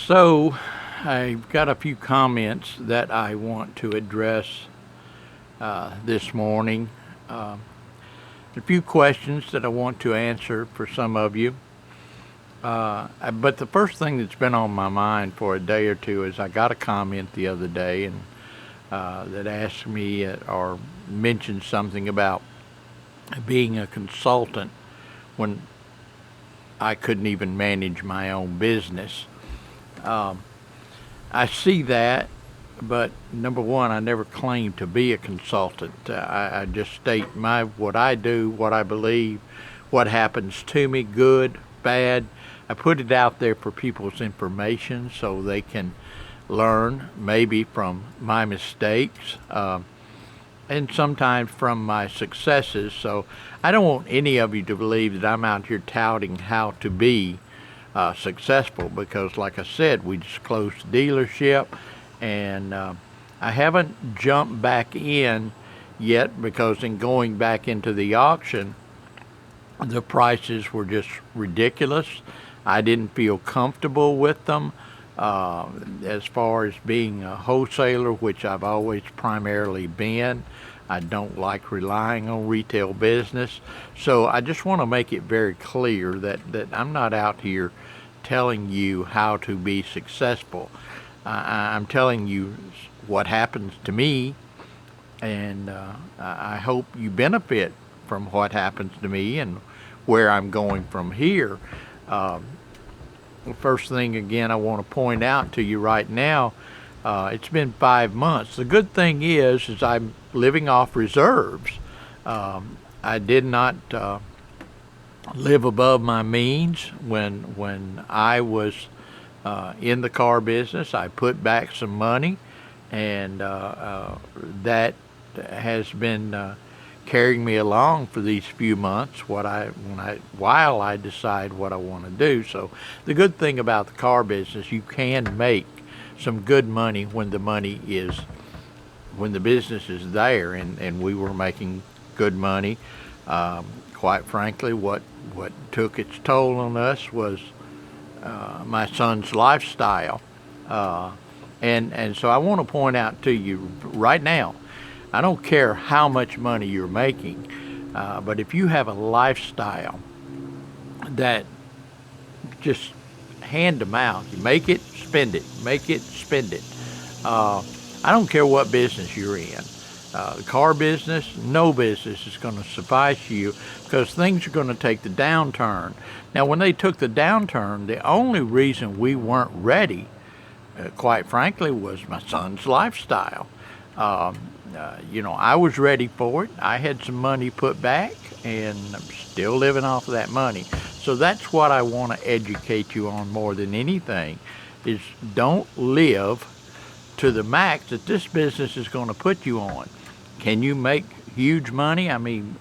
So, I've got a few comments that I want to address this morning. Um, a few questions that I want to answer for some of you. But the first thing that's been on my mind for a day or two is I got a comment the other day and that asked me or mentioned something about being a consultant when I couldn't even manage my own business. Um, I see that, but number one, I never claimed to be a consultant. I just state what I do, what I believe, what happens to me, good, bad. I put it out there for people's information so they can learn maybe from my mistakes and sometimes from my successes. So I don't want any of you to believe that I'm out here touting how to be successful because, like I said, we just closed the dealership and I haven't jumped back in yet because in going back into the auction, the prices were just ridiculous. I didn't feel comfortable with them as far as being a wholesaler, which I've always primarily been. I don't like relying on retail business. So I just want to make it very clear that I'm not out here telling you how to be successful. I'm telling you what happens to me, and I hope you benefit from what happens to me and where I'm going from here. Um, the first thing, again, I want to point out to you right now, it's been 5 months. The good thing is I'm living off reserves. I did not live above my means when I was in the car business. I put back some money, and that has been carrying me along for these few months. While I decide what I want to do. So the good thing about the car business, you can make some good money when the business is there, and we were making good money. Quite frankly, what took its toll on us was my son's lifestyle. And so I want to point out to you right now, I don't care how much money you're making, but if you have a lifestyle that just hand to mouth, you make it, spend it, make it, spend it. I don't care what business you're in. The car business, no business is going to suffice you because things are going to take the downturn. Now, when they took the downturn, the only reason we weren't ready, quite frankly, was my son's lifestyle. I was ready for it. I had some money put back, and I'm still living off of that money. So that's what I want to educate you on more than anything, is don't live to the max that this business is going to put you on. Can you make huge money? I mean,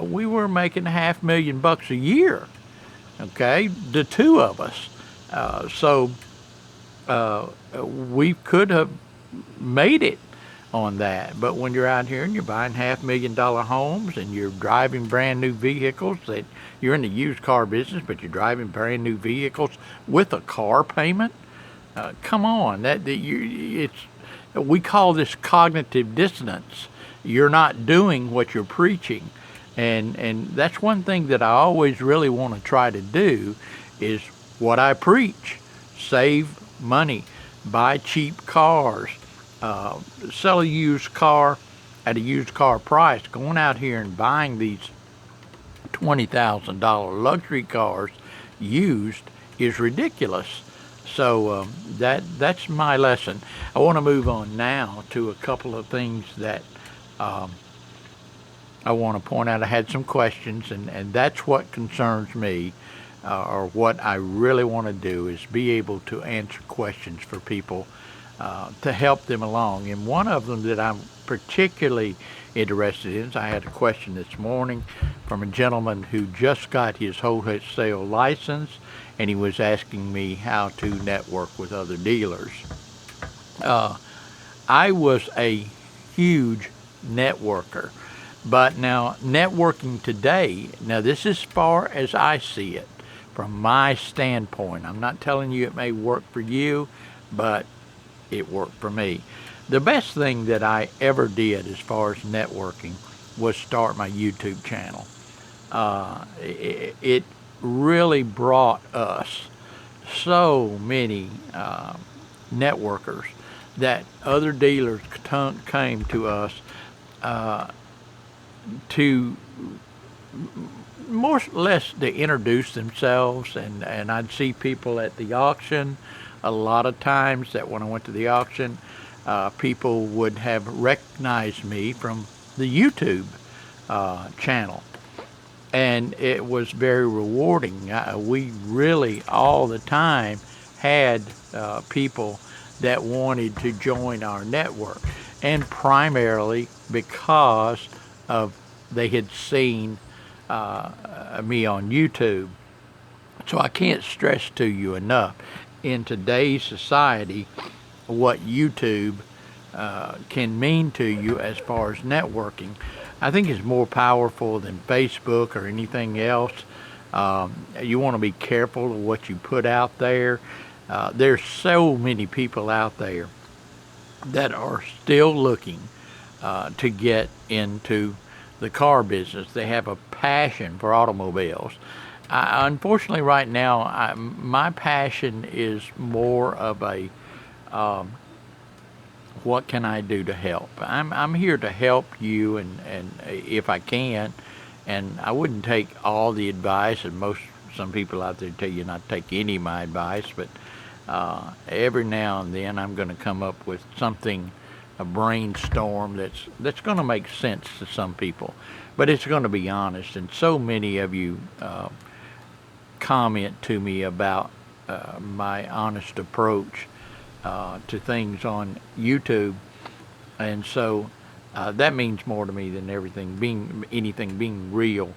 we were making $500,000 a year, okay, the two of us. We could have made it on that. But when you're out here and you're buying $500,000 homes and you're driving brand new vehicles, that you're in the used car business, but you're driving brand new vehicles with a car payment, come on, we call this cognitive dissonance. You're not doing what you're preaching, and that's one thing that I always really want to try to do is what I preach: save money, buy cheap cars, sell a used car at a used car price. Going out here and buying these $20,000 luxury cars used is ridiculous. So that's my lesson. I want to move on now to a couple of things that I want to point out. I had some questions, and that's what concerns me, or what I really want to do is be able to answer questions for people to help them along. And one of them that I'm particularly interested in is I had a question this morning from a gentleman who just got his wholesale license, and he was asking me how to network with other dealers. I was a huge networker, but now networking today, now this is as far as I see it, from my standpoint. I'm not telling you it may work for you, but it worked for me. The best thing that I ever did as far as networking was start my YouTube channel. It really brought us so many networkers that other dealers came to us to more or less to introduce themselves, and I'd see people at the auction a lot of times that when I went to the auction, people would have recognized me from the YouTube channel, and it was very rewarding. We really all the time had people that wanted to join our network, and primarily because of they had seen me on YouTube. So I can't stress to you enough in today's society what YouTube can mean to you as far as networking. I think it's more powerful than Facebook or anything else. You want to be careful of what you put out there. There's so many people out there that are still looking to get into the car business. They have a passion for automobiles. Unfortunately, right now, my passion is more of a what can I do to help? I'm here to help you, and if I can, and I wouldn't take all the advice, and some people out there tell you not to take any of my advice, but every now and then I'm going to come up with something, a brainstorm that's going to make sense to some people, but it's going to be honest. And so many of you comment to me about my honest approach to things on YouTube, and so that means more to me than anything being real.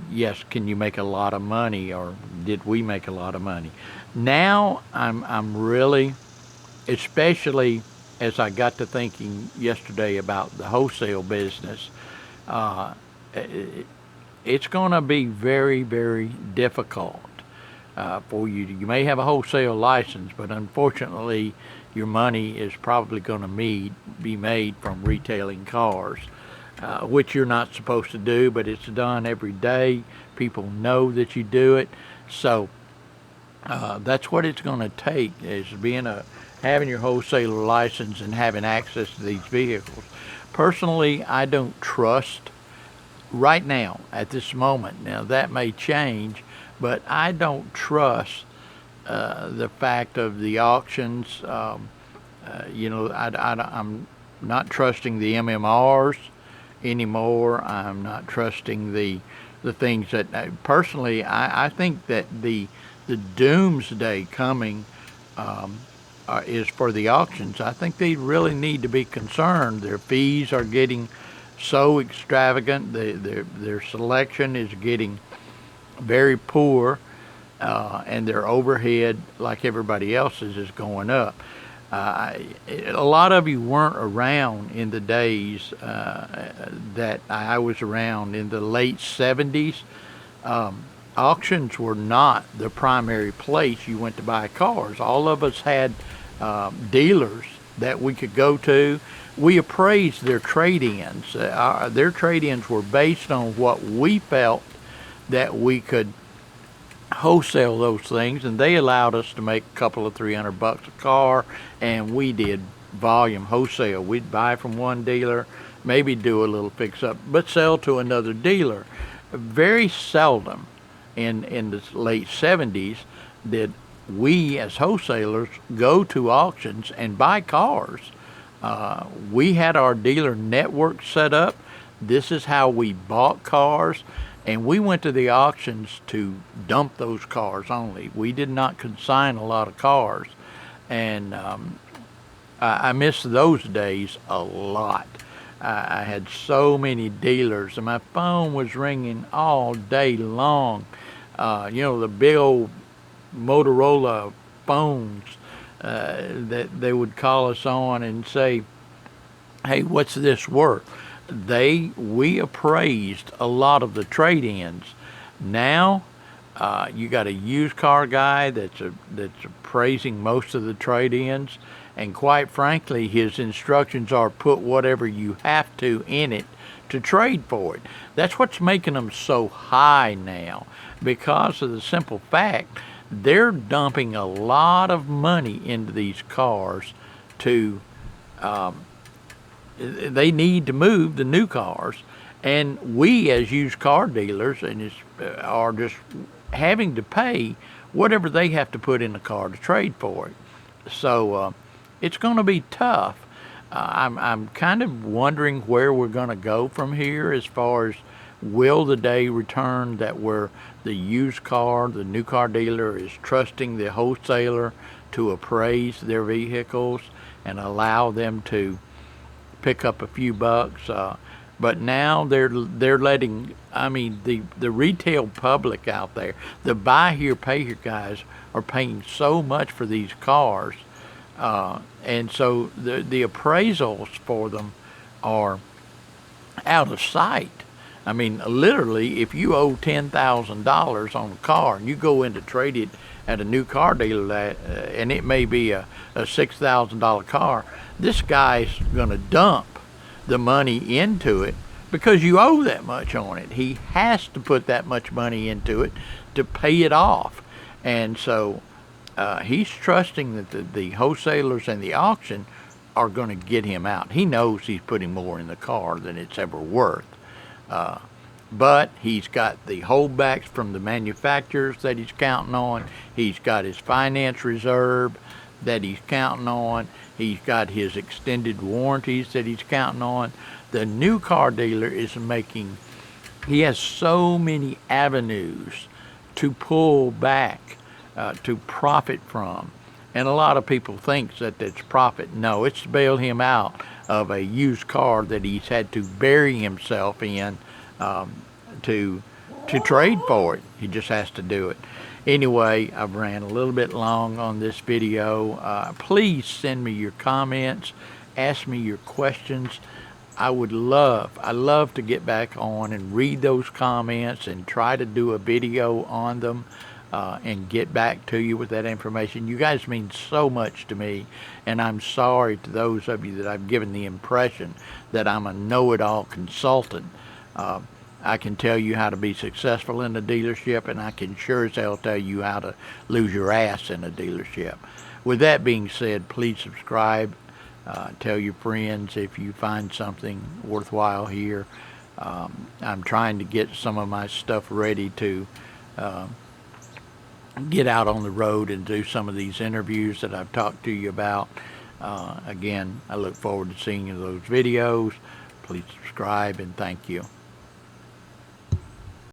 Yes, can you make a lot of money, or did we make a lot of money? Now I'm really, especially as I got to thinking yesterday about the wholesale business, it's going to be very, very difficult for you. You may have a wholesale license, but unfortunately your money is probably going to be made from retailing cars, which you're not supposed to do, but it's done every day. People know that you do it. So that's what it's going to take, is having your wholesaler license and having access to these vehicles. Personally, I don't trust right now at this moment. Now that may change, but I don't trust the fact of the auctions. I'm not trusting the MMRs anymore. I'm not trusting the things that personally I think that the doomsday coming is for the auctions. I think they really need to be concerned. Their fees are getting so extravagant. Their selection is getting very poor, and their overhead, like everybody else's, is going up. A lot of you weren't around in the days that I was around in the late 70s. Auctions were not the primary place you went to buy cars. All of us had dealers that we could go to. We appraised their trade-ins. Their trade-ins were based on what we felt that we could wholesale those things, and they allowed us to make a couple of $300 a car, and we did volume wholesale. We'd buy from one dealer, maybe do a little fix-up, but sell to another dealer. Very seldom in the late 70s did we as wholesalers go to auctions and buy cars. We had our dealer network set up. This is how we bought cars, and we went to the auctions to dump those cars only. We did not consign a lot of cars, and I miss those days a lot. I had so many dealers, and my phone was ringing all day long. The big old Motorola phones that they would call us on and say, hey, what's this worth? We appraised a lot of the trade-ins. Now You got a used car guy that's appraising most of the trade-ins, and quite frankly, his instructions are put whatever you have to in it to trade for it. That's what's making them so high now, because of the simple fact they're dumping a lot of money into these cars to they need to move the new cars, and we as used car dealers are just having to pay whatever they have to put in the car to trade for it. So it's going to be tough. I'm kind of wondering where we're going to go from here, as far as will the day return that where the the new car dealer is trusting the wholesaler to appraise their vehicles and allow them to pick up a few bucks. But now they're letting, I mean, the retail public out there, the buy here, pay here guys, are paying so much for these cars, and so the appraisals for them are out of sight. I mean, literally, if you owe $10,000 on a car and you go in to trade it at a new car dealer, and it may be a $6,000 car, this guy's going to dump the money into it because you owe that much on it. He has to put that much money into it to pay it off. And so he's trusting that the wholesalers and the auction are going to get him out. He knows he's putting more in the car than it's ever worth. But he's got the holdbacks from the manufacturers that he's counting on. He's got his finance reserve that he's counting on. He's got his extended warranties that he's counting on. The new car dealer he has so many avenues to pull back, to profit from. And a lot of people think that it's profit. No, it's to bail him out of a used car that he's had to bury himself in, to trade for it. He just has to do it. Anyway, I've ran a little bit long on this video. Please send me your comments, ask me your questions. I love to get back on and read those comments and try to do a video on them, and get back to you with that information. You guys mean so much to me, and I'm sorry to those of you that I've given the impression that I'm a know-it-all consultant. I can tell you how to be successful in a dealership, and I can sure as hell tell you how to lose your ass in a dealership. With that being said, please subscribe. Tell your friends if you find something worthwhile here. I'm trying to get some of my stuff ready to get out on the road and do some of these interviews that I've talked to you about. Again, I look forward to seeing those videos. Please subscribe, and thank you.